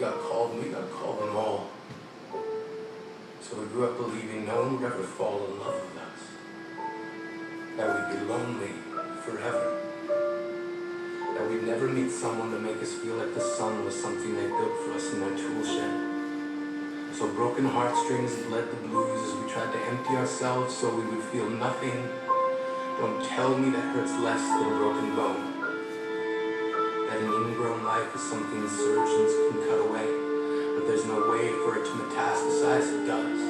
got called, and we got called them all. So we grew up believing no one would ever fall in love with us, that we'd be lonely forever, that we'd never meet someone to make us feel like the sun was something they built for us in their tool shed. So broken heartstrings bled the blues as we tried to empty ourselves so we would feel nothing. Don't tell me that hurts less than a broken bone. That an ingrown life is something surgeons can cut away, but there's no way for it to metastasize. It does.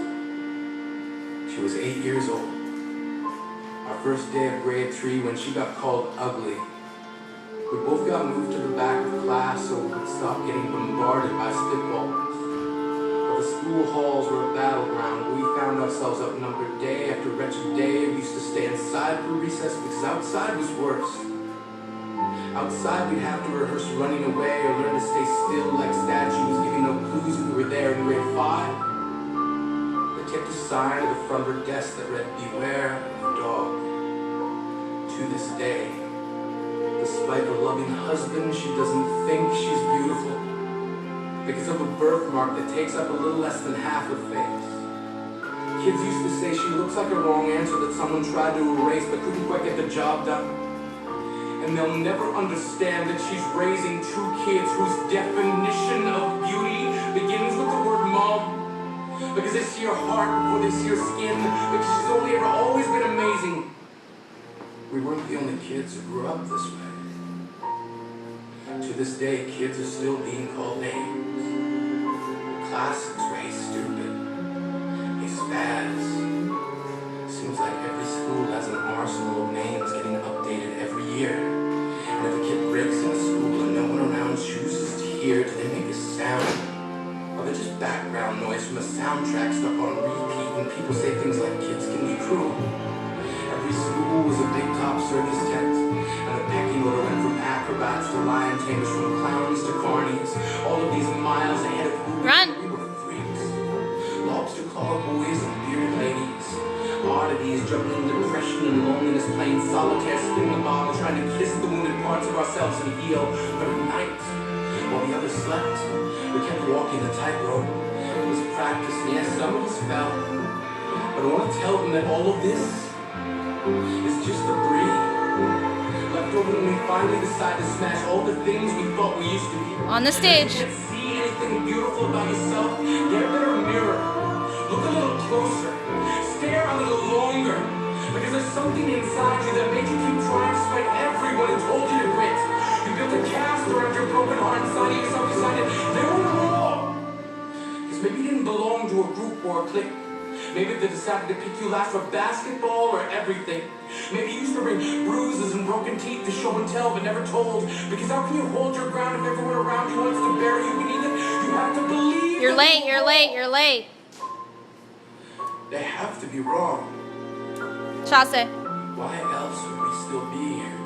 She was 8 years old. Our first day of grade 3 when she got called ugly. We both got moved to the back of class so we could stop getting bombarded by spitballs. The school halls were a battleground, but we found ourselves outnumbered day after wretched day. We used to stay inside for recess because outside was worse. Outside we'd have to rehearse running away or learn to stay still like statues, giving no clues if we were there in grade 5. They kept a sign at the front of her desk that read, "Beware of dog." To this day, despite a loving husband, she doesn't think she's beautiful. Because of a birthmark that takes up a little less than half her face. Kids used to say she looks like a wrong answer that someone tried to erase but couldn't quite get the job done. And they'll never understand that she's raising 2 kids whose definition of beauty begins with the word mom. Because they see her heart before they see her skin. Because she's only ever always been amazing. We weren't the only kids who grew up this way. To this day, kids are still being called names. Classics were "Hey stupid," "Hey spaz." Seems like every school has an arsenal of names getting updated every year. And if a kid breaks in a school and no one around chooses to hear, do they make a sound? Or they're just background noise from a soundtrack stuck on repeat when people say things like kids can be cruel. Every school was a big top circus tent, and the pecking order went from acrobats to lion tamers, from clowns to carnies, all of these miles ahead of who we were freaks. Lobster claw boys and bearded ladies, oddities juggling depression and loneliness, playing solitaire, spinning the bottle, trying to kiss the wounded parts of ourselves and heal. But at night, while the others slept, we kept walking the tightrope. It was practice, and yes, some of us fell. But I want to tell them that all of this is just debris left over when we finally decide to smash all the things we thought we used to be. On the stage. If you can't see anything beautiful about yourself, get a better mirror. Look a little closer. Stare a little longer. Because there's something inside you that made you keep trying despite everyone who told you to quit. You built a cast around your broken heart and signing yourself decided there were more. Because maybe you didn't belong to a group or a clique. Maybe they decided to pick you last for basketball or everything. Maybe you used to bring bruises and broken teeth to show and tell but never told. Because how can you hold your ground if everyone around you wants to bury you beneath it? You have to believe. You're late, you're late, you're late. They have to be wrong. Chase. Why else would we still be here?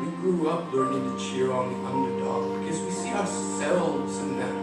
We grew up learning to cheer on the underdog because we see ourselves in them.